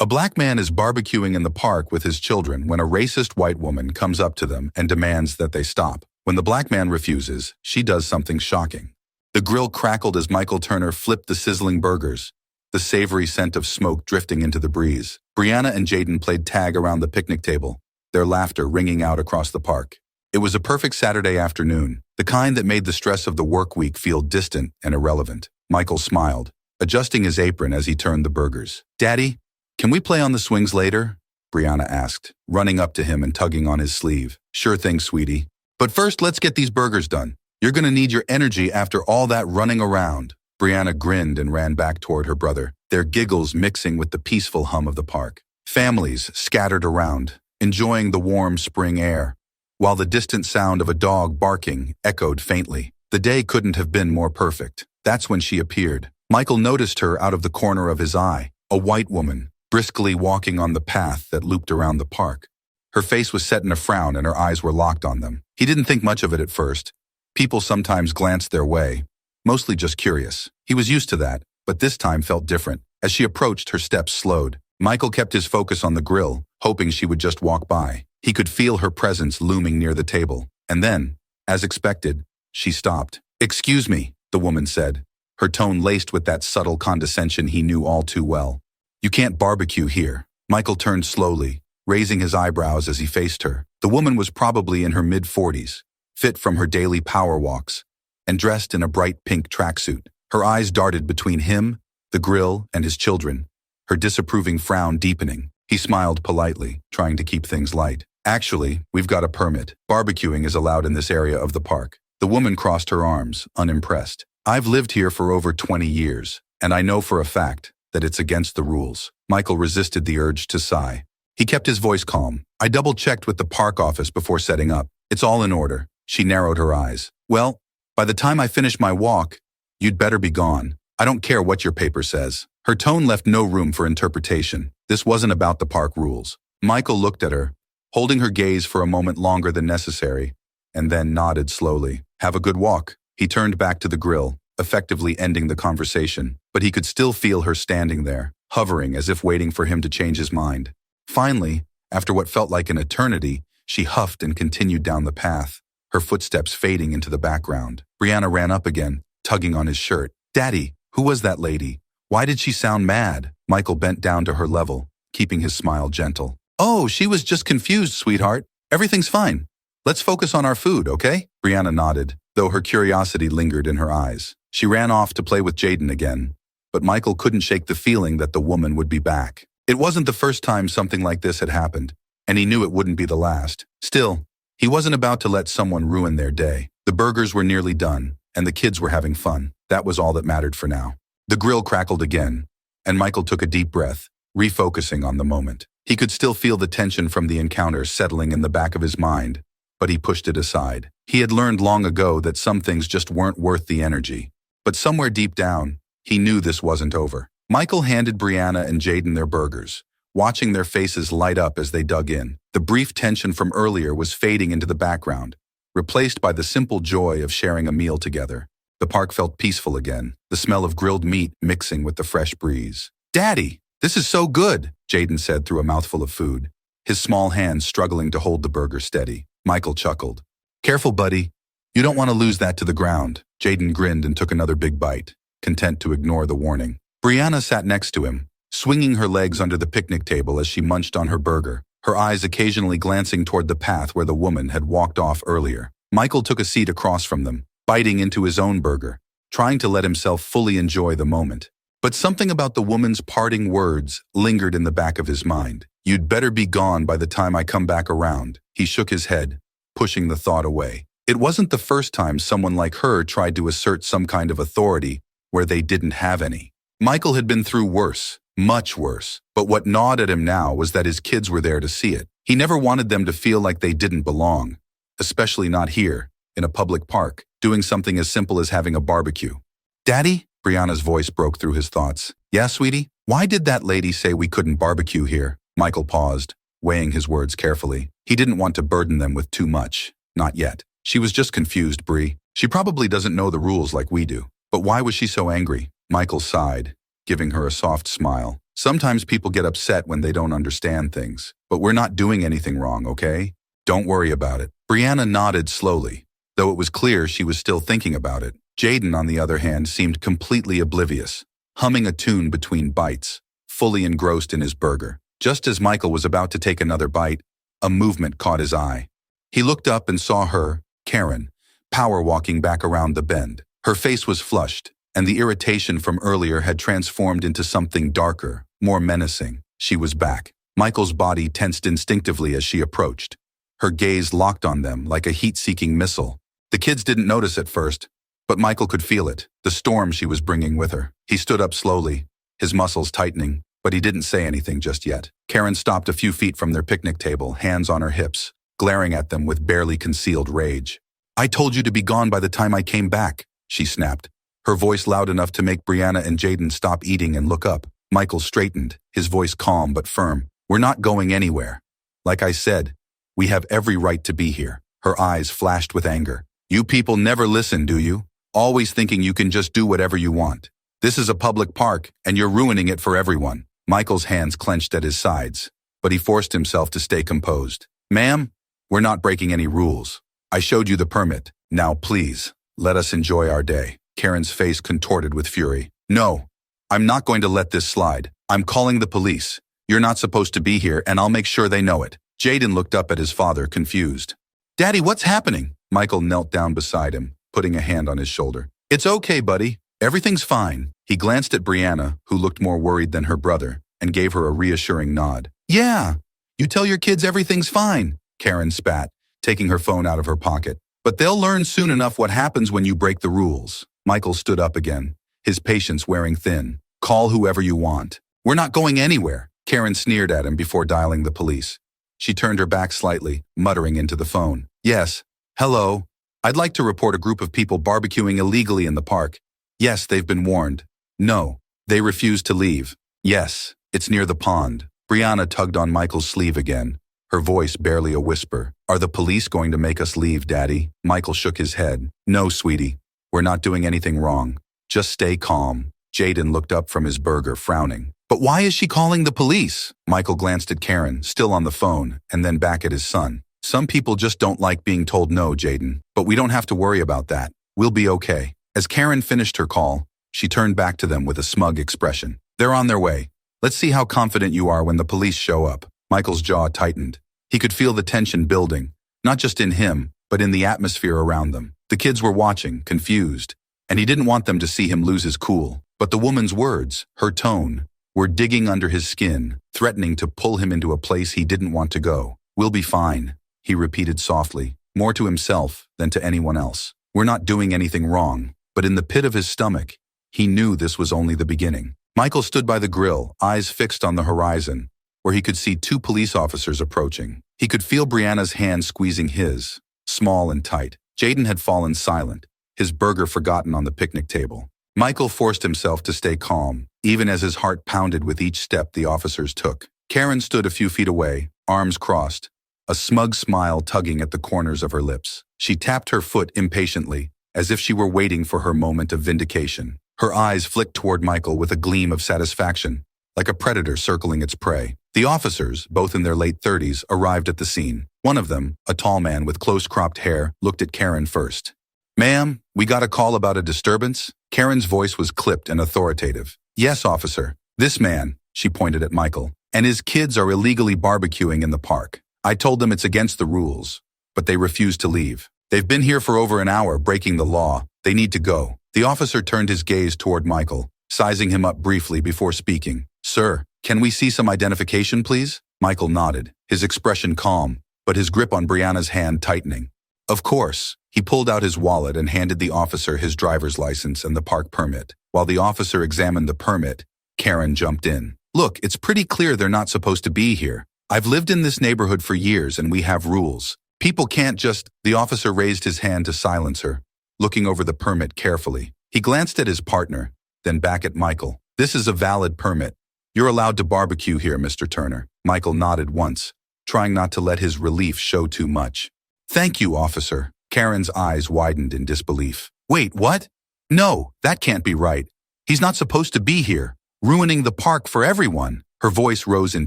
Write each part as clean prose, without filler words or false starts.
A black man is barbecuing in the park with his children when a racist white woman comes up to them and demands that they stop. When the black man refuses, she does something shocking. The grill crackled as Michael Turner flipped the sizzling burgers, the savory scent of smoke drifting into the breeze. Brianna and Jaden played tag around the picnic table, their laughter ringing out across the park. It was a perfect Saturday afternoon, the kind that made the stress of the work week feel distant and irrelevant. Michael smiled, adjusting his apron as he turned the burgers. "Daddy, can we play on the swings later?" Brianna asked, running up to him and tugging on his sleeve. "Sure thing, sweetie. But first, let's get these burgers done. You're gonna need your energy after all that running around." Brianna grinned and ran back toward her brother, their giggles mixing with the peaceful hum of the park. Families scattered around, enjoying the warm spring air, while the distant sound of a dog barking echoed faintly. The day couldn't have been more perfect. That's when she appeared. Michael noticed her out of the corner of his eye, a white woman, briskly walking on the path that looped around the park. Her face was set in a frown and her eyes were locked on them. He didn't think much of it at first. People sometimes glanced their way, mostly just curious. He was used to that, but this time felt different. As she approached, her steps slowed. Michael kept his focus on the grill, hoping she would just walk by. He could feel her presence looming near the table. And then, as expected, she stopped. "Excuse me," the woman said, her tone laced with that subtle condescension he knew all too well. "You can't barbecue here." Michael turned slowly, raising his eyebrows as he faced her. The woman was probably in her mid-40s, fit from her daily power walks, and dressed in a bright pink tracksuit. Her eyes darted between him, the grill, and his children, her disapproving frown deepening. He smiled politely, trying to keep things light. "Actually, we've got a permit. Barbecuing is allowed in this area of the park." The woman crossed her arms, unimpressed. "I've lived here for over 20 years, and I know for a fact that it's against the rules." Michael resisted the urge to sigh. He kept his voice calm. "I double-checked with the park office before setting up. It's all in order." She narrowed her eyes. "Well, by the time I finish my walk, you'd better be gone. I don't care what your paper says." Her tone left no room for interpretation. This wasn't about the park rules. Michael looked at her, holding her gaze for a moment longer than necessary, and then nodded slowly. "Have a good walk." He turned back to the grill, effectively ending the conversation, but he could still feel her standing there, hovering as if waiting for him to change his mind. Finally, after what felt like an eternity, she huffed and continued down the path, her footsteps fading into the background. Brianna ran up again, tugging on his shirt. "Daddy, who was that lady? Why did she sound mad?" Michael bent down to her level, keeping his smile gentle. "Oh, she was just confused, sweetheart. Everything's fine. Let's focus on our food, okay?" Brianna nodded, though her curiosity lingered in her eyes. She ran off to play with Jaden again, but Michael couldn't shake the feeling that the woman would be back. It wasn't the first time something like this had happened, and he knew it wouldn't be the last. Still, he wasn't about to let someone ruin their day. The burgers were nearly done, and the kids were having fun. That was all that mattered for now. The grill crackled again, and Michael took a deep breath, refocusing on the moment. He could still feel the tension from the encounter settling in the back of his mind, but he pushed it aside. He had learned long ago that some things just weren't worth the energy. But somewhere deep down, he knew this wasn't over. Michael handed Brianna and Jaden their burgers, watching their faces light up as they dug in. The brief tension from earlier was fading into the background, replaced by the simple joy of sharing a meal together. The park felt peaceful again, the smell of grilled meat mixing with the fresh breeze. "Daddy, this is so good," Jaden said through a mouthful of food, his small hands struggling to hold the burger steady. Michael chuckled. "Careful, buddy. You don't want to lose that to the ground." Jaden grinned and took another big bite, content to ignore the warning. Brianna sat next to him, swinging her legs under the picnic table as she munched on her burger, her eyes occasionally glancing toward the path where the woman had walked off earlier. Michael took a seat across from them, biting into his own burger, trying to let himself fully enjoy the moment. But something about the woman's parting words lingered in the back of his mind. "You'd better be gone by the time I come back around." He shook his head, pushing the thought away. It wasn't the first time someone like her tried to assert some kind of authority where they didn't have any. Michael had been through worse, much worse, but what gnawed at him now was that his kids were there to see it. He never wanted them to feel like they didn't belong, especially not here, in a public park, doing something as simple as having a barbecue. "Daddy?" Brianna's voice broke through his thoughts. "Yeah, sweetie? Why did that lady say we couldn't barbecue here?" Michael paused, weighing his words carefully. He didn't want to burden them with too much. Not yet. "She was just confused, Bri. She probably doesn't know the rules like we do." "But why was she so angry?" Michael sighed, giving her a soft smile. Sometimes people get upset when they don't understand things, but we're not doing anything wrong, okay? Don't worry about it. Brianna nodded slowly, though it was clear she was still thinking about it. Jaden, on the other hand, seemed completely oblivious, humming a tune between bites, fully engrossed in his burger. Just as Michael was about to take another bite, a movement caught his eye. He looked up and saw her, Karen, power walking back around the bend. Her face was flushed, and the irritation from earlier had transformed into something darker, more menacing. She was back. Michael's body tensed instinctively as she approached. Her gaze locked on them like a heat-seeking missile. The kids didn't notice at first, but Michael could feel it, the storm she was bringing with her. He stood up slowly, his muscles tightening, but he didn't say anything just yet. Karen stopped a few feet from their picnic table, hands on her hips, glaring at them with barely concealed rage. "I told you to be gone by the time I came back," she snapped, her voice loud enough to make Brianna and Jaden stop eating and look up. Michael straightened, his voice calm but firm. "We're not going anywhere. Like I said, we have every right to be here." Her eyes flashed with anger. "You people never listen, do you? Always thinking you can just do whatever you want. This is a public park, and you're ruining it for everyone." Michael's hands clenched at his sides, but he forced himself to stay composed. "Ma'am, we're not breaking any rules. I showed you the permit. Now please, let us enjoy our day." Karen's face contorted with fury. "No, I'm not going to let this slide. I'm calling the police. You're not supposed to be here, and I'll make sure they know it." Jaden looked up at his father, confused. "Daddy, what's happening?" Michael knelt down beside him, putting a hand on his shoulder. "It's okay, buddy. Everything's fine." He glanced at Brianna, who looked more worried than her brother, and gave her a reassuring nod. "Yeah, you tell your kids everything's fine," Karen spat, taking her phone out of her pocket. "But they'll learn soon enough what happens when you break the rules." Michael stood up again, his patience wearing thin. "Call whoever you want. We're not going anywhere." Karen sneered at him before dialing the police. She turned her back slightly, muttering into the phone. "Yes. Hello. I'd like to report a group of people barbecuing illegally in the park. Yes, they've been warned. No, they refuse to leave. Yes, it's near the pond." Brianna tugged on Michael's sleeve again, her voice barely a whisper. "Are the police going to make us leave, Daddy?" Michael shook his head. "No, sweetie. We're not doing anything wrong. Just stay calm." Jaden looked up from his burger, frowning. "But why is she calling the police?" Michael glanced at Karen, still on the phone, and then back at his son. "Some people just don't like being told no, Jaden. But we don't have to worry about that. We'll be okay." As Karen finished her call, she turned back to them with a smug expression. "They're on their way. Let's see how confident you are when the police show up." Michael's jaw tightened. He could feel the tension building, not just in him, but in the atmosphere around them. The kids were watching, confused, and he didn't want them to see him lose his cool. But the woman's words, her tone, were digging under his skin, threatening to pull him into a place he didn't want to go. "We'll be fine," he repeated softly, more to himself than to anyone else. "We're not doing anything wrong." But in the pit of his stomach, he knew this was only the beginning. Michael stood by the grill, eyes fixed on the horizon, where he could see 2 police officers approaching. He could feel Brianna's hand squeezing his, small and tight. Jaden had fallen silent, his burger forgotten on the picnic table. Michael forced himself to stay calm, even as his heart pounded with each step the officers took. Karen stood a few feet away, arms crossed, a smug smile tugging at the corners of her lips. She tapped her foot impatiently, as if she were waiting for her moment of vindication. Her eyes flicked toward Michael with a gleam of satisfaction, like a predator circling its prey. The officers, both in their late 30s, arrived at the scene. One of them, a tall man with close-cropped hair, looked at Karen first. "Ma'am, we got a call about a disturbance?" Karen's voice was clipped and authoritative. "Yes, officer. This man," she pointed at Michael, "and his kids are illegally barbecuing in the park. I told them it's against the rules, but they refuse to leave. They've been here for over an hour, breaking the law. They need to go." The officer turned his gaze toward Michael, sizing him up briefly before speaking. "Sir, can we see some identification, please?" Michael nodded, his expression calm, but his grip on Brianna's hand tightening. "Of course." He pulled out his wallet and handed the officer his driver's license and the park permit. While the officer examined the permit, Karen jumped in. "Look, it's pretty clear they're not supposed to be here. I've lived in this neighborhood for years and we have rules. People can't just—" The officer raised his hand to silence her, looking over the permit carefully. He glanced at his partner, then back at Michael. "This is a valid permit. You're allowed to barbecue here, Mr. Turner." Michael nodded once, trying not to let his relief show too much. "Thank you, officer." Karen's eyes widened in disbelief. "Wait, what? No, that can't be right. He's not supposed to be here. ruining the park for everyone. Her voice rose in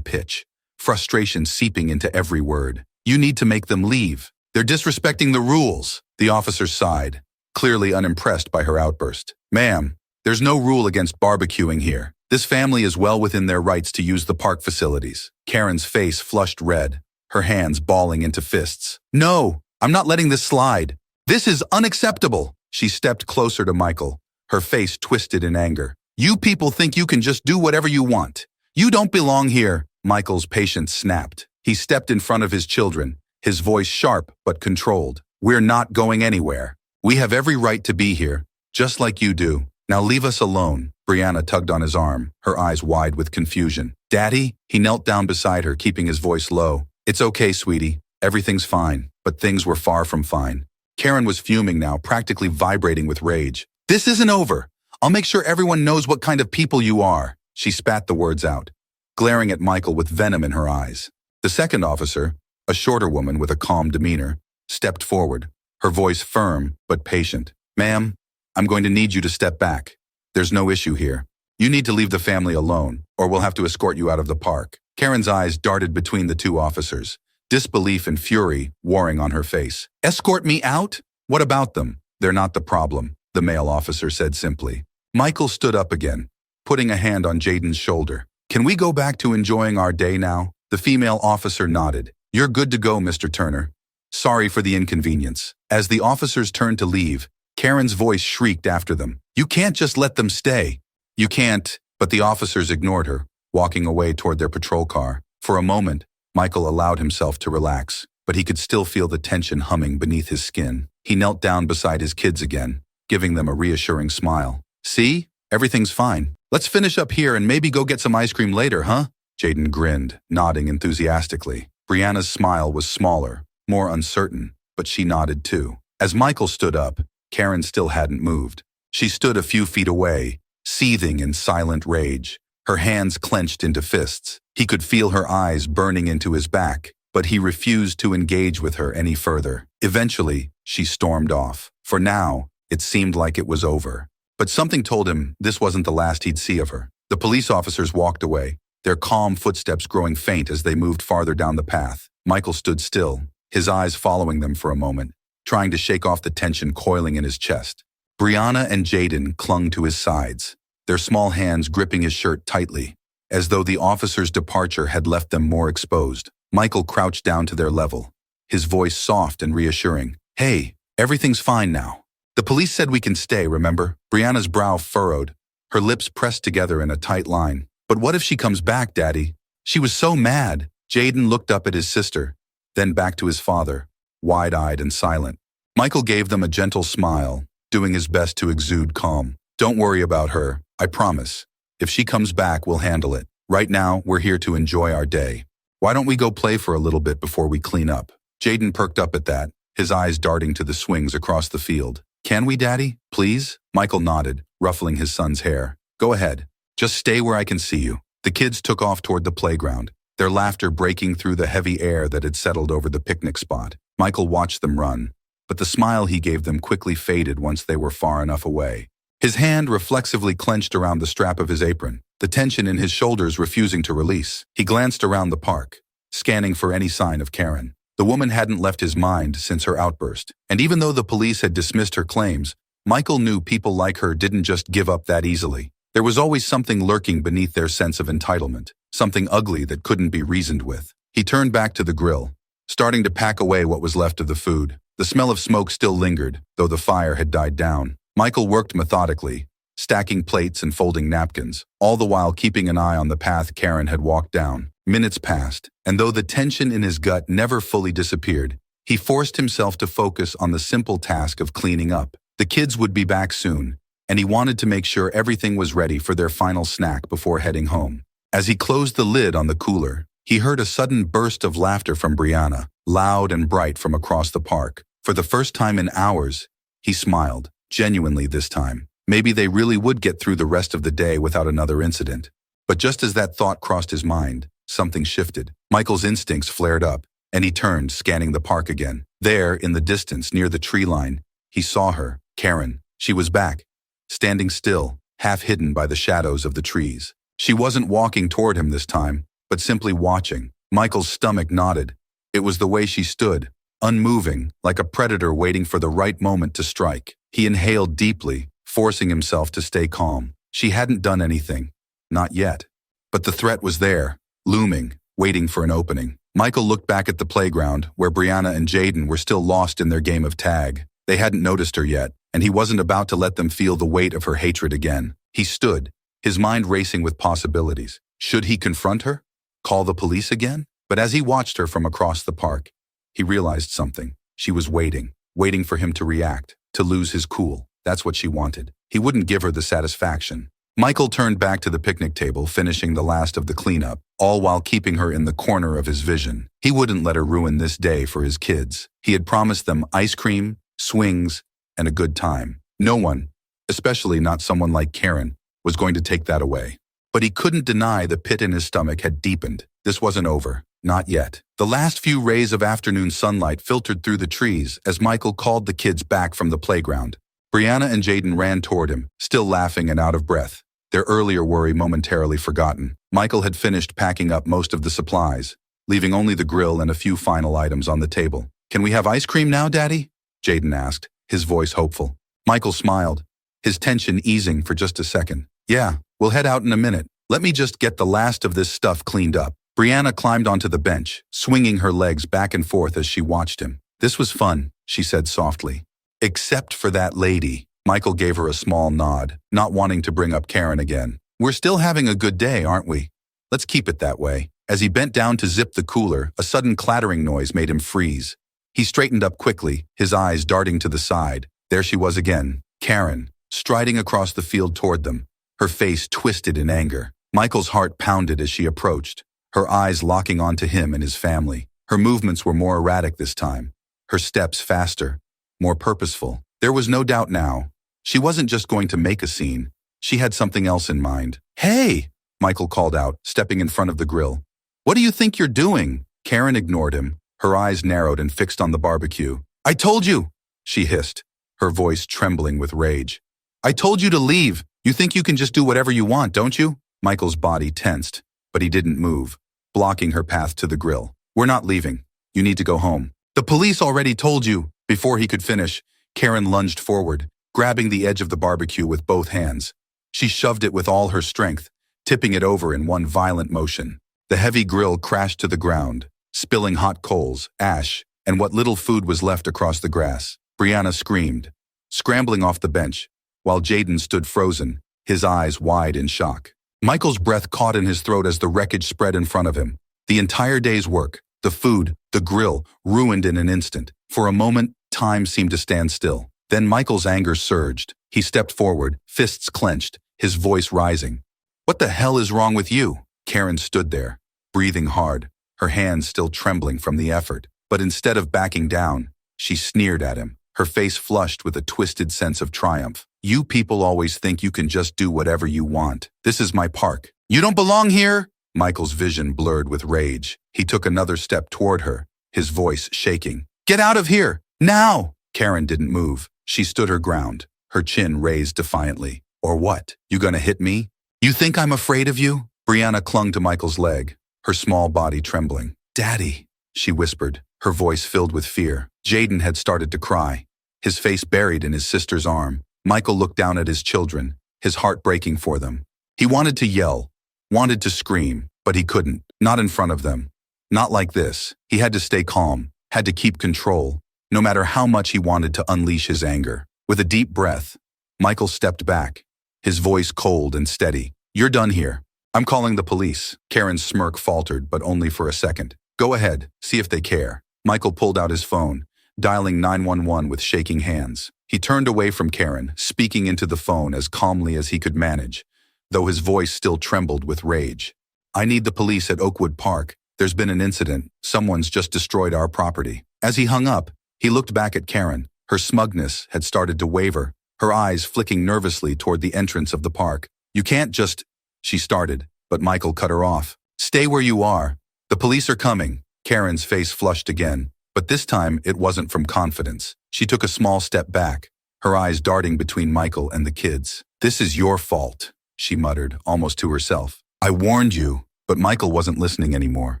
pitch, frustration seeping into every word. You need to make them leave. They're disrespecting the rules. The officer sighed, clearly unimpressed by her outburst. Ma'am, there's no rule against barbecuing here. This family is well within their rights to use the park facilities. Karen's face flushed red, her hands balling into fists. No, I'm not letting this slide. This is unacceptable. She stepped closer to Michael, her face twisted in anger. You people think you can just do whatever you want. You don't belong here. Michael's patience snapped. He stepped in front of his children, his voice sharp but controlled. We're not going anywhere. We have every right to be here, just like you do. Now leave us alone. Brianna tugged on his arm, her eyes wide with confusion. Daddy? He knelt down beside her, keeping his voice low. It's okay, sweetie. Everything's fine. But things were far from fine. Karen was fuming now, practically vibrating with rage. This isn't over. I'll make sure everyone knows what kind of people you are. She spat the words out, glaring at Michael with venom in her eyes. The second officer, a shorter woman with a calm demeanor, stepped forward, her voice firm but patient. Ma'am, I'm going to need you to step back. There's no issue here. You need to leave the family alone, or we'll have to escort you out of the park. Karen's eyes darted between the two officers, disbelief and fury warring on her face. Escort me out? What about them? They're not the problem, the male officer said simply. Michael stood up again, putting a hand on Jaden's shoulder. Can we go back to enjoying our day now? The female officer nodded. You're good to go, Mr. Turner. Sorry for the inconvenience. As the officers turned to leave, Karen's voice shrieked after them. You can't just let them stay. You can't, but the officers ignored her, walking away toward their patrol car. For a moment, Michael allowed himself to relax, but he could still feel the tension humming beneath his skin. He knelt down beside his kids again, giving them a reassuring smile. See? Everything's fine. Let's finish up here and maybe go get some ice cream later, huh? Jaden grinned, nodding enthusiastically. Brianna's smile was smaller, more uncertain, but she nodded too. As Michael stood up, Karen still hadn't moved. She stood a few feet away, seething in silent rage, her hands clenched into fists. He could feel her eyes burning into his back, but he refused to engage with her any further. Eventually, she stormed off. For now, it seemed like it was over. But something told him this wasn't the last he'd see of her. The police officers walked away, their calm footsteps growing faint as they moved farther down the path. Michael stood still, his eyes following them for a moment, trying to shake off the tension coiling in his chest. Brianna and Jaden clung to his sides, their small hands gripping his shirt tightly, as though the officer's departure had left them more exposed. Michael crouched down to their level, his voice soft and reassuring. Hey, everything's fine now. The police said we can stay, remember? Brianna's brow furrowed, her lips pressed together in a tight line. But what if she comes back, Daddy? She was so mad. Jaden looked up at his sister, then back to his father, wide-eyed and silent. Michael gave them a gentle smile, doing his best to exude calm. Don't worry about her, I promise. If she comes back, we'll handle it. Right now, we're here to enjoy our day. Why don't we go play for a little bit before we clean up? Jaden perked up at that, his eyes darting to the swings across the field. Can we, Daddy? Please? Michael nodded, ruffling his son's hair. Go ahead. Just stay where I can see you. The kids took off toward the playground, their laughter breaking through the heavy air that had settled over the picnic spot. Michael watched them run, but the smile he gave them quickly faded once they were far enough away. His hand reflexively clenched around the strap of his apron, the tension in his shoulders refusing to release. He glanced around the park, scanning for any sign of Karen. The woman hadn't left his mind since her outburst, and even though the police had dismissed her claims, Michael knew people like her didn't just give up that easily. There was always something lurking beneath their sense of entitlement, something ugly that couldn't be reasoned with. He turned back to the grill, starting to pack away what was left of the food. The smell of smoke still lingered, though the fire had died down. Michael worked methodically, stacking plates and folding napkins, all the while keeping an eye on the path Karen had walked down. Minutes passed, and though the tension in his gut never fully disappeared, he forced himself to focus on the simple task of cleaning up. The kids would be back soon, and he wanted to make sure everything was ready for their final snack before heading home. As he closed the lid on the cooler, he heard a sudden burst of laughter from Brianna, loud and bright from across the park. For the first time in hours, he smiled, genuinely this time. Maybe they really would get through the rest of the day without another incident. But just as that thought crossed his mind, something shifted. Michael's instincts flared up, and he turned, scanning the park again. There, in the distance, near the tree line, he saw her, Karen. She was back, standing still, half hidden by the shadows of the trees. She wasn't walking toward him this time, but simply watching. Michael's stomach knotted. It was the way she stood, unmoving, like a predator waiting for the right moment to strike. He inhaled deeply, forcing himself to stay calm. She hadn't done anything. Not yet. But the threat was there, looming, waiting for an opening. Michael looked back at the playground, where Brianna and Jaden were still lost in their game of tag. They hadn't noticed her yet, and he wasn't about to let them feel the weight of her hatred again. He stood, his mind racing with possibilities. Should he confront her? Call the police again? But as he watched her from across the park, he realized something. She was waiting for him to react, to lose his cool. That's what she wanted. He wouldn't give her the satisfaction. Michael turned back to the picnic table, finishing the last of the cleanup, all while keeping her in the corner of his vision. He wouldn't let her ruin this day for his kids. He had promised them ice cream, swings, and a good time. No one, especially not someone like Karen, was going to take that away. But he couldn't deny the pit in his stomach had deepened. This wasn't over. Not yet. The last few rays of afternoon sunlight filtered through the trees as Michael called the kids back from the playground. Brianna and Jaden ran toward him, still laughing and out of breath, their earlier worry momentarily forgotten. Michael had finished packing up most of the supplies, leaving only the grill and a few final items on the table. "Can we have ice cream now, Daddy?" Jaden asked, his voice hopeful. Michael smiled, his tension easing for just a second. "Yeah, we'll head out in a minute. Let me just get the last of this stuff cleaned up." Brianna climbed onto the bench, swinging her legs back and forth as she watched him. "This was fun," she said softly. "Except for that lady." Michael gave her a small nod, not wanting to bring up Karen again. "We're still having a good day, aren't we? Let's keep it that way." As he bent down to zip the cooler, a sudden clattering noise made him freeze. He straightened up quickly, his eyes darting to the side. There she was again, Karen, striding across the field toward them, her face twisted in anger. Michael's heart pounded as she approached, her eyes locking onto him and his family. Her movements were more erratic this time, her steps faster, more purposeful. There was no doubt now. She wasn't just going to make a scene. She had something else in mind. "Hey!" Michael called out, stepping in front of the grill. "What do you think you're doing?" Karen ignored him, her eyes narrowed and fixed on the barbecue. "I told you!" she hissed, her voice trembling with rage. "I told you to leave. You think you can just do whatever you want, don't you?" Michael's body tensed, but he didn't move, blocking her path to the grill. "We're not leaving. You need to go home." "The police already told you." Before he could finish, Karen lunged forward, grabbing the edge of the barbecue with both hands. She shoved it with all her strength, tipping it over in one violent motion. The heavy grill crashed to the ground, spilling hot coals, ash, and what little food was left across the grass. Brianna screamed, scrambling off the bench, while Jaden stood frozen, his eyes wide in shock. Michael's breath caught in his throat as the wreckage spread in front of him. The entire day's work, the food, the grill, ruined in an instant. For a moment, time seemed to stand still. Then Michael's anger surged. He stepped forward, fists clenched, his voice rising. "What the hell is wrong with you?" Karen stood there, breathing hard, her hands still trembling from the effort. But instead of backing down, she sneered at him, her face flushed with a twisted sense of triumph. "You people always think you can just do whatever you want. This is my park. You don't belong here!" Michael's vision blurred with rage. He took another step toward her, his voice shaking. "Get out of here! Now!" Karen didn't move. She stood her ground, her chin raised defiantly. "Or what? You gonna hit me? You think I'm afraid of you?" Brianna clung to Michael's leg, her small body trembling. "Daddy," she whispered, her voice filled with fear. Jaden had started to cry, his face buried in his sister's arm. Michael looked down at his children, his heart breaking for them. He wanted to yell, wanted to scream, but he couldn't, not in front of them. Not like this. He had to stay calm, had to keep control, no matter how much he wanted to unleash his anger. With a deep breath, Michael stepped back, his voice cold and steady. "You're done here. I'm calling the police." Karen's smirk faltered, but only for a second. "Go ahead, see if they care." Michael pulled out his phone, dialing 911 with shaking hands. He turned away from Karen, speaking into the phone as calmly as he could manage, though his voice still trembled with rage. "I need the police at Oakwood Park. There's been an incident. Someone's just destroyed our property." As he hung up, he looked back at Karen. Her smugness had started to waver, her eyes flicking nervously toward the entrance of the park. "You can't just—" she started, but Michael cut her off. "Stay where you are. The police are coming." Karen's face flushed again, but this time it wasn't from confidence. She took a small step back, her eyes darting between Michael and the kids. "This is your fault," she muttered, almost to herself. I warned you. But Michael wasn't listening anymore.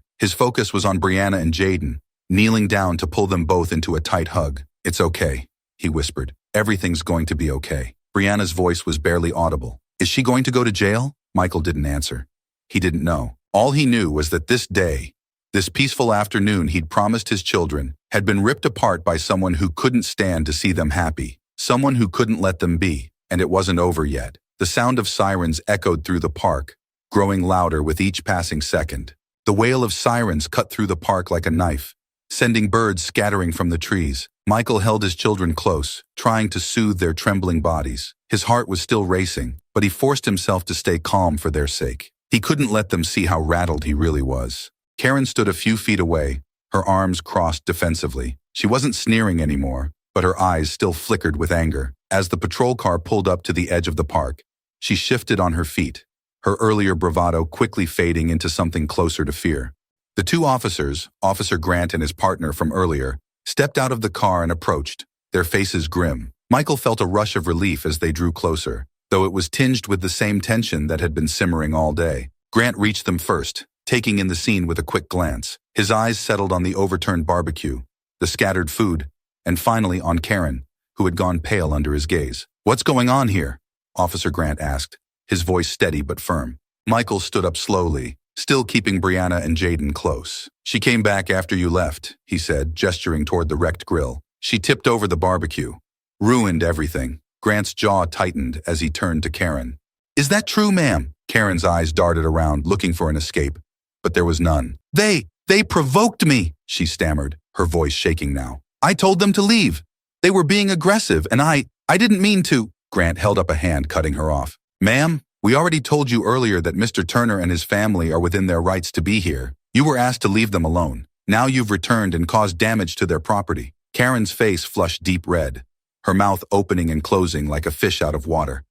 His focus was on Brianna and Jaden, kneeling down to pull them both into a tight hug. It's okay, he whispered. Everything's going to be okay. Brianna's voice was barely audible. Is she going to go to jail? Michael didn't answer. He didn't know. All he knew was that this day, this peaceful afternoon he'd promised his children, had been ripped apart by someone who couldn't stand to see them happy, someone who couldn't let them be, and it wasn't over yet. The sound of sirens echoed through the park, growing louder with each passing second. The wail of sirens cut through the park like a knife, sending birds scattering from the trees. Michael held his children close, trying to soothe their trembling bodies. His heart was still racing, but he forced himself to stay calm for their sake. He couldn't let them see how rattled he really was. Karen stood a few feet away, her arms crossed defensively. She wasn't sneering anymore, but her eyes still flickered with anger. As the patrol car pulled up to the edge of the park, she shifted on her feet, her earlier bravado quickly fading into something closer to fear. The two officers, Officer Grant and his partner from earlier, stepped out of the car and approached, their faces grim. Michael felt a rush of relief as they drew closer, though it was tinged with the same tension that had been simmering all day. Grant reached them first, taking in the scene with a quick glance. His eyes settled on the overturned barbecue, the scattered food, and finally on Karen, who had gone pale under his gaze. What's going on here? Officer Grant asked, his voice steady but firm. Michael stood up slowly, still keeping Brianna and Jaden close. She came back after you left, he said, gesturing toward the wrecked grill. She tipped over the barbecue. Ruined everything. Grant's jaw tightened as he turned to Karen. Is that true, ma'am? Karen's eyes darted around, looking for an escape, but there was none. They provoked me, she stammered, her voice shaking now. I told them to leave. They were being aggressive, and I didn't mean to. Grant held up a hand, cutting her off. Ma'am, we already told you earlier that Mr. Turner and his family are within their rights to be here. You were asked to leave them alone. Now you've returned and caused damage to their property. Karen's face flushed deep red, her mouth opening and closing like a fish out of water.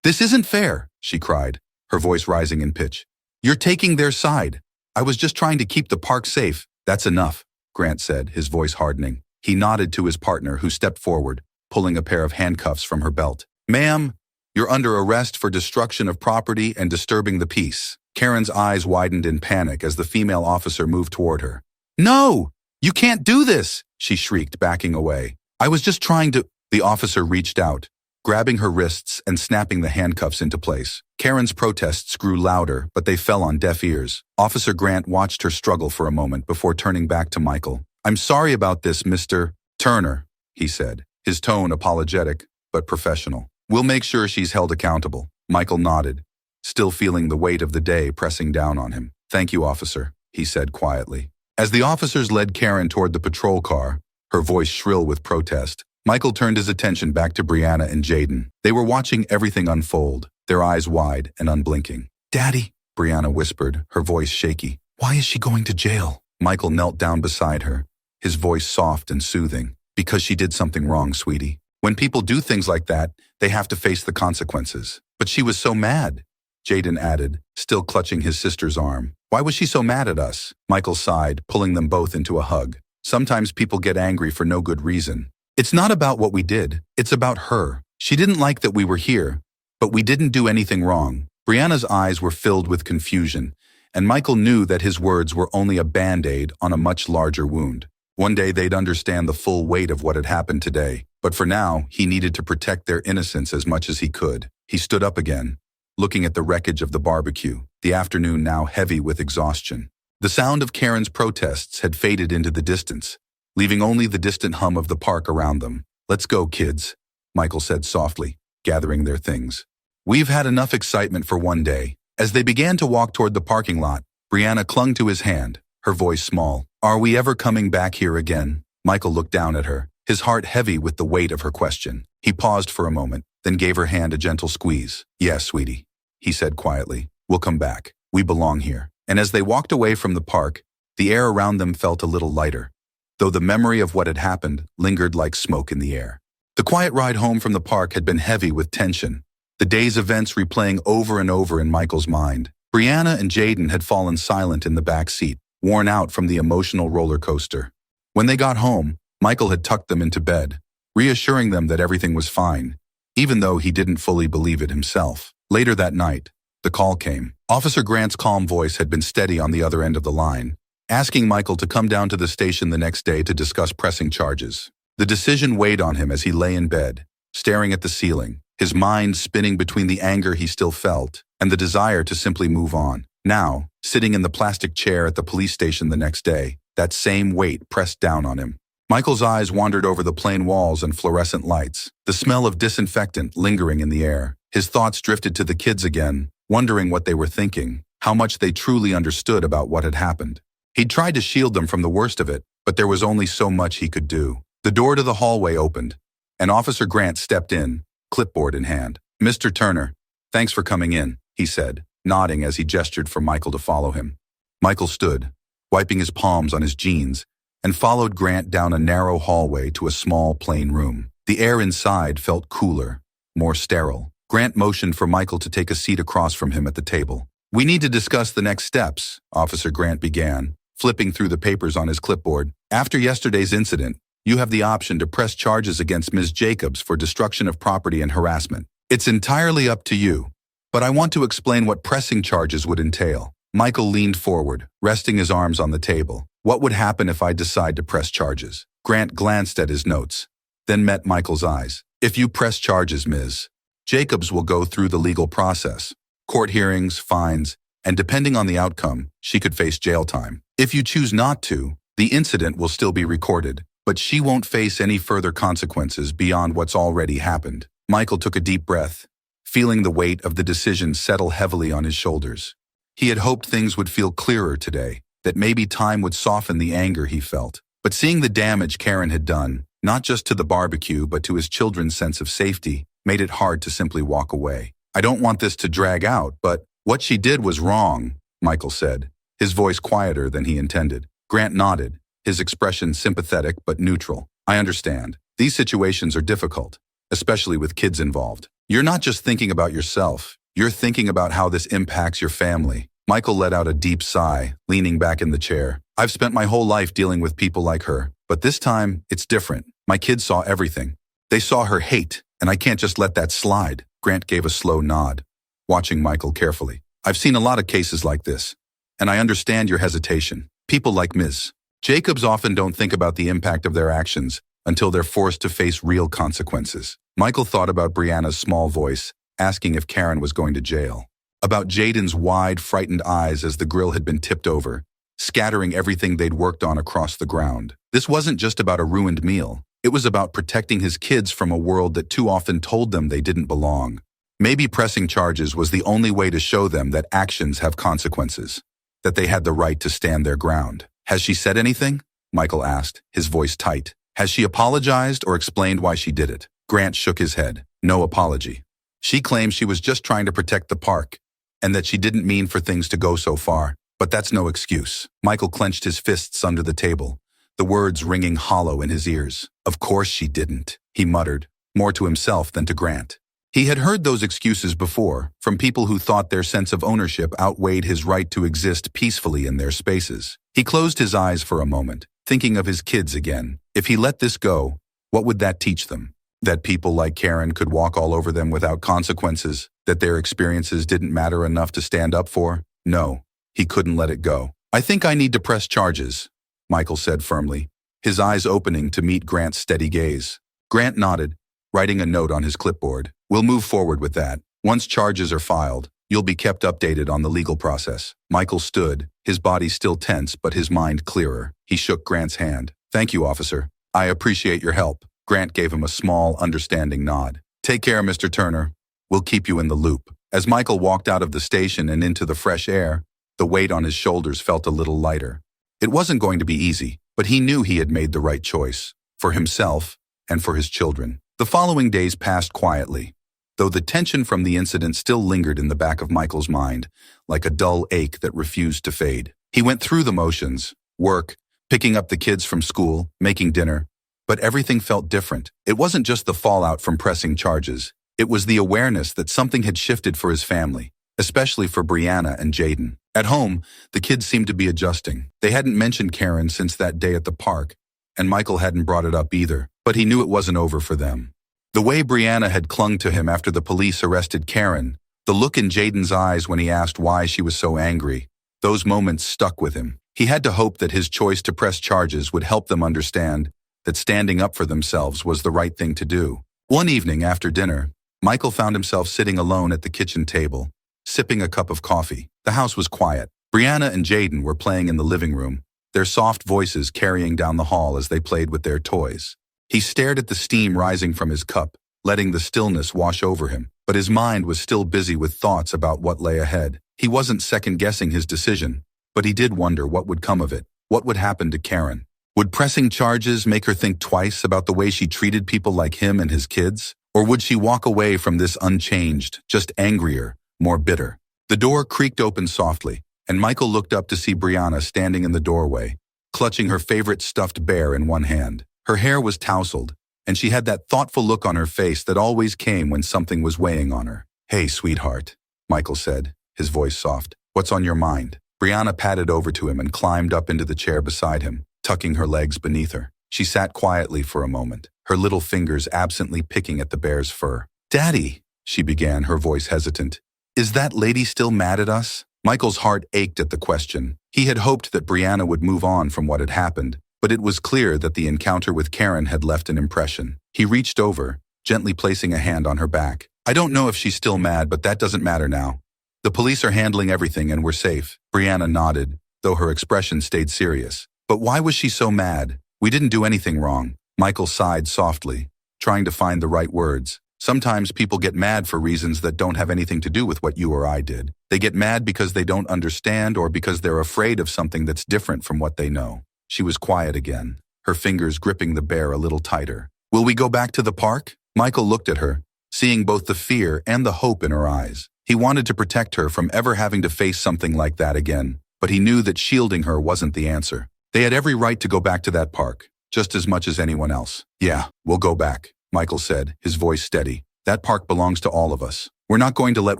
This isn't fair, she cried, her voice rising in pitch. You're taking their side. I was just trying to keep the park safe. That's enough, Grant said, his voice hardening. He nodded to his partner, who stepped forward, pulling a pair of handcuffs from her belt. Ma'am, you're under arrest for destruction of property and disturbing the peace. Karen's eyes widened in panic as the female officer moved toward her. No, you can't do this, she shrieked, backing away. I was just trying to... The officer reached out, grabbing her wrists and snapping the handcuffs into place. Karen's protests grew louder, but they fell on deaf ears. Officer Grant watched her struggle for a moment before turning back to Michael. I'm sorry about this, Mr. Turner, he said, his tone apologetic but professional. We'll make sure she's held accountable. Michael nodded, still feeling the weight of the day pressing down on him. Thank you, officer, he said quietly. As the officers led Karen toward the patrol car, her voice shrill with protest, Michael turned his attention back to Brianna and Jaden. They were watching everything unfold, their eyes wide and unblinking. Daddy, Brianna whispered, her voice shaky. Why is she going to jail? Michael knelt down beside her, his voice soft and soothing. Because she did something wrong, sweetie. When people do things like that, they have to face the consequences. But she was so mad, Jaden added, still clutching his sister's arm. Why was she so mad at us? Michael sighed, pulling them both into a hug. Sometimes people get angry for no good reason. It's not about what we did, it's about her. She didn't like that we were here, but we didn't do anything wrong. Brianna's eyes were filled with confusion, and Michael knew that his words were only a band-aid on a much larger wound. One day they'd understand the full weight of what had happened today, but for now, he needed to protect their innocence as much as he could. He stood up again, looking at the wreckage of the barbecue, the afternoon now heavy with exhaustion. The sound of Karen's protests had faded into the distance, leaving only the distant hum of the park around them. Let's go, kids, Michael said softly, gathering their things. We've had enough excitement for one day. As they began to walk toward the parking lot, Brianna clung to his hand, her voice small. Are we ever coming back here again? Michael looked down at her, his heart heavy with the weight of her question. He paused for a moment, then gave her hand a gentle squeeze. Yes, sweetie, he said quietly. We'll come back. We belong here. And as they walked away from the park, the air around them felt a little lighter, though the memory of what had happened lingered like smoke in the air. The quiet ride home from the park had been heavy with tension, the day's events replaying over and over in Michael's mind. Brianna and Jaden had fallen silent in the back seat, worn out from the emotional roller coaster. When they got home, Michael had tucked them into bed, reassuring them that everything was fine, even though he didn't fully believe it himself. Later that night, the call came. Officer Grant's calm voice had been steady on the other end of the line, asking Michael to come down to the station the next day to discuss pressing charges. The decision weighed on him as he lay in bed, staring at the ceiling, his mind spinning between the anger he still felt and the desire to simply move on. Now, sitting in the plastic chair at the police station the next day, that same weight pressed down on him. Michael's eyes wandered over the plain walls and fluorescent lights, the smell of disinfectant lingering in the air. His thoughts drifted to the kids again, wondering what they were thinking, how much they truly understood about what had happened. He'd tried to shield them from the worst of it, but there was only so much he could do. The door to the hallway opened, and Officer Grant stepped in, clipboard in hand. "Mr. Turner, thanks for coming in," he said, nodding as he gestured for Michael to follow him. Michael stood, wiping his palms on his jeans, and followed Grant down a narrow hallway to a small, plain room. The air inside felt cooler, more sterile. Grant motioned for Michael to take a seat across from him at the table. "We need to discuss the next steps," Officer Grant began, flipping through the papers on his clipboard. "After yesterday's incident, you have the option to press charges against Ms. Jacobs for destruction of property and harassment. It's entirely up to you, but I want to explain what pressing charges would entail." Michael leaned forward, resting his arms on the table. "What would happen if I decide to press charges?" Grant glanced at his notes, then met Michael's eyes. "If you press charges, Ms. Jacobs will go through the legal process, court hearings, fines, and depending on the outcome, she could face jail time. If you choose not to, the incident will still be recorded, but she won't face any further consequences beyond what's already happened." Michael took a deep breath, feeling the weight of the decision settle heavily on his shoulders. He had hoped things would feel clearer today, that maybe time would soften the anger he felt. But seeing the damage Karen had done, not just to the barbecue but to his children's sense of safety, made it hard to simply walk away. "I don't want this to drag out, but what she did was wrong," Michael said, his voice quieter than he intended. Grant nodded, his expression sympathetic but neutral. "I understand. These situations are difficult, especially with kids involved. You're not just thinking about yourself, you're thinking about how this impacts your family." Michael let out a deep sigh, leaning back in the chair. "I've spent my whole life dealing with people like her, but this time, it's different. My kids saw everything. They saw her hate, and I can't just let that slide." Grant gave a slow nod, watching Michael carefully. "I've seen a lot of cases like this, and I understand your hesitation. People like Ms. Jacobs often don't think about the impact of their actions until they're forced to face real consequences." Michael thought about Brianna's small voice, asking if Karen was going to jail. About Jaden's wide, frightened eyes as the grill had been tipped over, scattering everything they'd worked on across the ground. This wasn't just about a ruined meal. It was about protecting his kids from a world that too often told them they didn't belong. Maybe pressing charges was the only way to show them that actions have consequences, that they had the right to stand their ground. "Has she said anything?" Michael asked, his voice tight. "Has she apologized or explained why she did it?" Grant shook his head. "No apology. She claims she was just trying to protect the park, and that she didn't mean for things to go so far. But that's no excuse." Michael clenched his fists under the table, the words ringing hollow in his ears. "Of course she didn't," he muttered, more to himself than to Grant. He had heard those excuses before, from people who thought their sense of ownership outweighed his right to exist peacefully in their spaces. He closed his eyes for a moment, thinking of his kids again. If he let this go, what would that teach them? That people like Karen could walk all over them without consequences? That their experiences didn't matter enough to stand up for? No, he couldn't let it go. "I think I need to press charges," Michael said firmly, his eyes opening to meet Grant's steady gaze. Grant nodded, writing a note on his clipboard. "We'll move forward with that. Once charges are filed, you'll be kept updated on the legal process." Michael stood, his body still tense but his mind clearer. He shook Grant's hand. "Thank you, officer. I appreciate your help." Grant gave him a small, understanding nod. "Take care, Mr. Turner. We'll keep you in the loop." As Michael walked out of the station and into the fresh air, the weight on his shoulders felt a little lighter. It wasn't going to be easy, but he knew he had made the right choice, for himself and for his children. The following days passed quietly, though the tension from the incident still lingered in the back of Michael's mind, like a dull ache that refused to fade. He went through the motions, work, picking up the kids from school, making dinner, but everything felt different. It wasn't just the fallout from pressing charges. It was the awareness that something had shifted for his family, especially for Brianna and Jaden. At home, the kids seemed to be adjusting. They hadn't mentioned Karen since that day at the park, and Michael hadn't brought it up either, but he knew it wasn't over for them. The way Brianna had clung to him after the police arrested Karen The look in Jaden's eyes when he asked why she was so angry, those moments stuck with him. He had to hope that his choice to press charges would help them understand that standing up for themselves was the right thing to do. One evening after dinner, Michael found himself sitting alone at the kitchen table, sipping a cup of coffee. The house was quiet. Brianna and Jaden were playing in the living room, their soft voices carrying down the hall as they played with their toys. He stared at the steam rising from his cup, letting the stillness wash over him, but his mind was still busy with thoughts about what lay ahead. He wasn't second-guessing his decision, but he did wonder what would come of it. What would happen to Karen? Would pressing charges make her think twice about the way she treated people like him and his kids? Or would she walk away from this unchanged, just angrier, more bitter? The door creaked open softly, and Michael looked up to see Brianna standing in the doorway, clutching her favorite stuffed bear in one hand. Her hair was tousled, and she had that thoughtful look on her face that always came when something was weighing on her. "Hey, sweetheart," Michael said, his voice soft. "What's on your mind?" Brianna padded over to him and climbed up into the chair beside him, tucking her legs beneath her. She sat quietly for a moment, her little fingers absently picking at the bear's fur. "Daddy," she began, her voice hesitant. "Is that lady still mad at us?" Michael's heart ached at the question. He had hoped that Brianna would move on from what had happened, but it was clear that the encounter with Karen had left an impression. He reached over, gently placing a hand on her back. "I don't know if she's still mad, but that doesn't matter now. The police are handling everything and we're safe." Brianna nodded, though her expression stayed serious. "But why was she so mad? We didn't do anything wrong." Michael sighed softly, trying to find the right words. "Sometimes people get mad for reasons that don't have anything to do with what you or I did. They get mad because they don't understand or because they're afraid of something that's different from what they know." She was quiet again, her fingers gripping the bear a little tighter. "Will we go back to the park?" Michael looked at her, seeing both the fear and the hope in her eyes. He wanted to protect her from ever having to face something like that again, but he knew that shielding her wasn't the answer. They had every right to go back to that park, just as much as anyone else. "Yeah, we'll go back," Michael said, his voice steady. "That park belongs to all of us. We're not going to let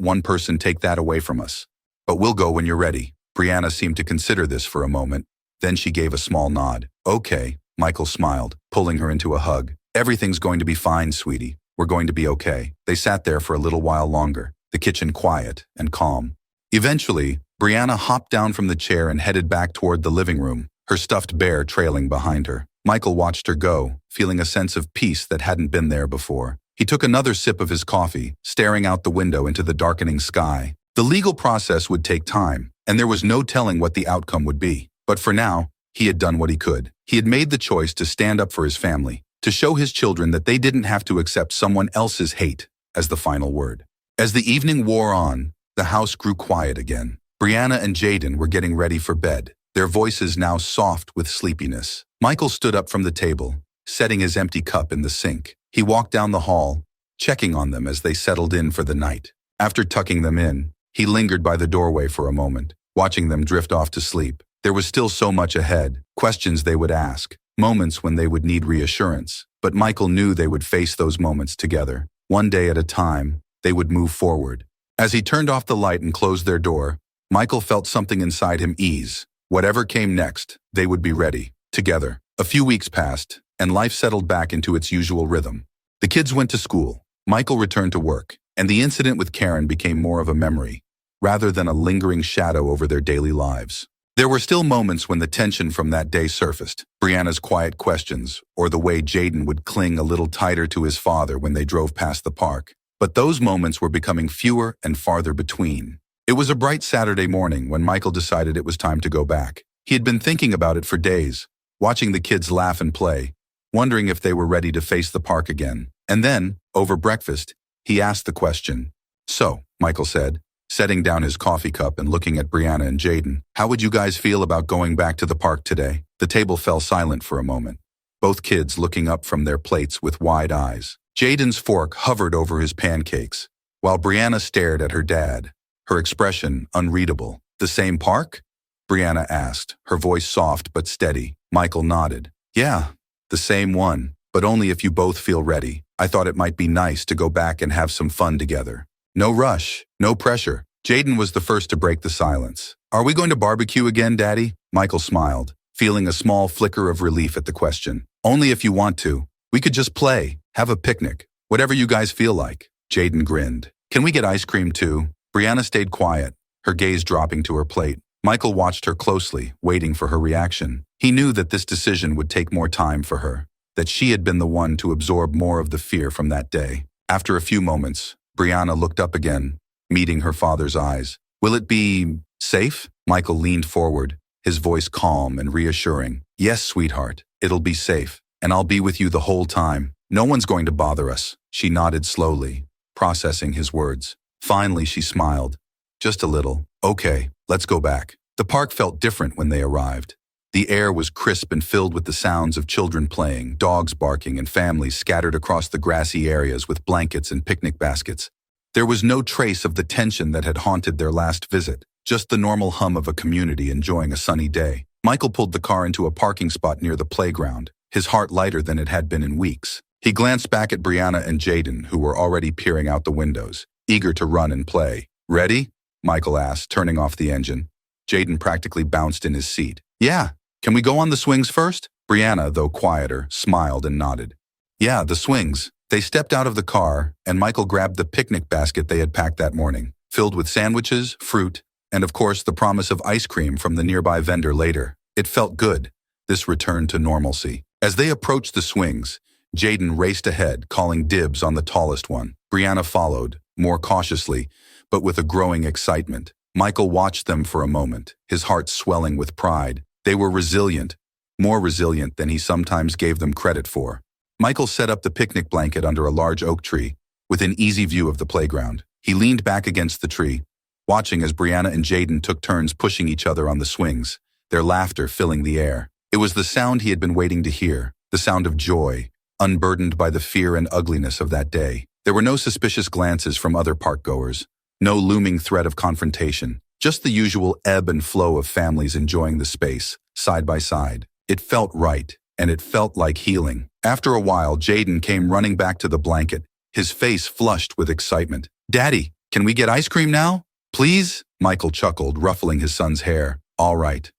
one person take that away from us. But we'll go when you're ready." Brianna seemed to consider this for a moment. Then she gave a small nod. "Okay," Michael smiled, pulling her into a hug. "Everything's going to be fine, sweetie. We're going to be okay." They sat there for a little while longer, the kitchen quiet and calm. Eventually, Brianna hopped down from the chair and headed back toward the living room, her stuffed bear trailing behind her. Michael watched her go, feeling a sense of peace that hadn't been there before. He took another sip of his coffee, staring out the window into the darkening sky. The legal process would take time, and there was no telling what the outcome would be. But for now, he had done what he could. He had made the choice to stand up for his family, to show his children that they didn't have to accept someone else's hate as the final word. As the evening wore on, the house grew quiet again. Brianna and Jaden were getting ready for bed, their voices now soft with sleepiness. Michael stood up from the table, setting his empty cup in the sink. He walked down the hall, checking on them as they settled in for the night. After tucking them in, he lingered by the doorway for a moment, watching them drift off to sleep. There was still so much ahead, questions they would ask, moments when they would need reassurance. But Michael knew they would face those moments together. One day at a time, they would move forward. As he turned off the light and closed their door, Michael felt something inside him ease. Whatever came next, they would be ready, together. A few weeks passed, and life settled back into its usual rhythm. The kids went to school, Michael returned to work, and the incident with Karen became more of a memory, rather than a lingering shadow over their daily lives. There were still moments when the tension from that day surfaced, Brianna's quiet questions, or the way Jaden would cling a little tighter to his father when they drove past the park. But those moments were becoming fewer and farther between. It was a bright Saturday morning when Michael decided it was time to go back. He had been thinking about it for days, watching the kids laugh and play, wondering if they were ready to face the park again. And then, over breakfast, he asked the question. "So," Michael said, setting down his coffee cup and looking at Brianna and Jaden, "how would you guys feel about going back to the park today?" The table fell silent for a moment, both kids looking up from their plates with wide eyes. Jaden's fork hovered over his pancakes, while Brianna stared at her dad, her expression unreadable. "The same park?" Brianna asked, her voice soft but steady. Michael nodded. "Yeah, the same one, but only if you both feel ready. I thought it might be nice to go back and have some fun together. No rush, no pressure." Jaden was the first to break the silence. "Are we going to barbecue again, Daddy?" Michael smiled, feeling a small flicker of relief at the question. "Only if you want to. We could just play, have a picnic, whatever you guys feel like." Jaden grinned. Can we get ice cream too? Brianna stayed quiet, her gaze dropping to her plate. Michael watched her closely, waiting for her reaction. He knew that this decision would take more time for her, that she had been the one to absorb more of the fear from that day. After a few moments, Brianna looked up again, meeting her father's eyes. Will it be safe? Michael leaned forward, his voice calm and reassuring. Yes, sweetheart, it'll be safe, and I'll be with you the whole time. No one's going to bother us. She nodded slowly, processing his words. Finally, she smiled. Just a little. Okay, let's go back. The park felt different when they arrived. The air was crisp and filled with the sounds of children playing, dogs barking, and families scattered across the grassy areas with blankets and picnic baskets. There was no trace of the tension that had haunted their last visit, just the normal hum of a community enjoying a sunny day. Michael pulled the car into a parking spot near the playground, his heart lighter than it had been in weeks. He glanced back at Brianna and Jaden, who were already peering out the windows, eager to run and play. Ready? Michael asked, turning off the engine. Jaden practically bounced in his seat. Yeah. Can we go on the swings first? Brianna, though quieter, smiled and nodded. Yeah, the swings. They stepped out of the car, and Michael grabbed the picnic basket they had packed that morning, filled with sandwiches, fruit, and of course the promise of ice cream from the nearby vendor later. It felt good, this return to normalcy. As they approached the swings, Jaden raced ahead, calling dibs on the tallest one. Brianna followed, more cautiously, but with a growing excitement. Michael watched them for a moment, his heart swelling with pride. They were resilient, more resilient than he sometimes gave them credit for. Michael set up the picnic blanket under a large oak tree, within easy view of the playground. He leaned back against the tree, watching as Brianna and Jaden took turns pushing each other on the swings, their laughter filling the air. It was the sound he had been waiting to hear, the sound of joy, unburdened by the fear and ugliness of that day. There were no suspicious glances from other park-goers, no looming threat of confrontation, just the usual ebb and flow of families enjoying the space, side by side. It felt right, and it felt like healing. After a while, Jaden came running back to the blanket, his face flushed with excitement. Daddy, can we get ice cream now? Please? Michael chuckled, ruffling his son's hair. All right.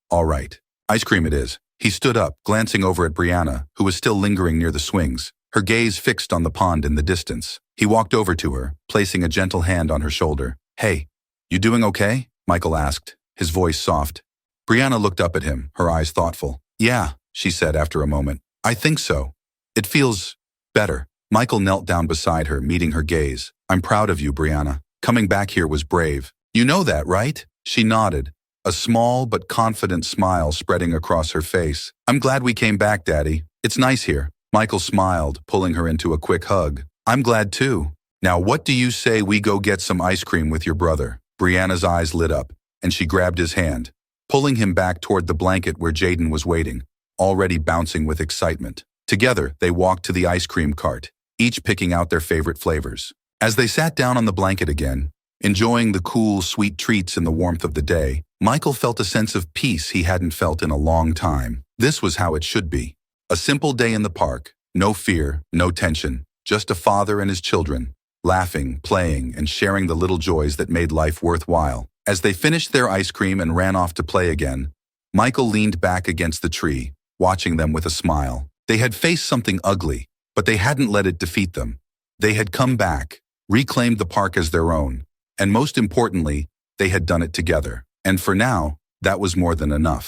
Ice cream it is. He stood up, glancing over at Brianna, who was still lingering near the swings, her gaze fixed on the pond in the distance. He walked over to her, placing a gentle hand on her shoulder. Hey, you doing okay? Michael asked, his voice soft. Brianna looked up at him, her eyes thoughtful. Yeah, she said after a moment. I think so. It feels better. Michael knelt down beside her, meeting her gaze. I'm proud of you, Brianna. Coming back here was brave. You know that, right? She nodded, a small but confident smile spreading across her face. I'm glad we came back, Daddy. It's nice here. Michael smiled, pulling her into a quick hug. I'm glad too. Now what do you say we go get some ice cream with your brother? Brianna's eyes lit up, and she grabbed his hand, pulling him back toward the blanket where Jaden was waiting, already bouncing with excitement. Together, they walked to the ice cream cart, each picking out their favorite flavors. As they sat down on the blanket again, enjoying the cool, sweet treats in the warmth of the day, Michael felt a sense of peace he hadn't felt in a long time. This was how it should be. A simple day in the park, no fear, no tension, just a father and his children, laughing, playing, and sharing the little joys that made life worthwhile. As they finished their ice cream and ran off to play again, Michael leaned back against the tree, watching them with a smile. They had faced something ugly, but they hadn't let it defeat them. They had come back, reclaimed the park as their own, and most importantly, they had done it together. And for now, that was more than enough.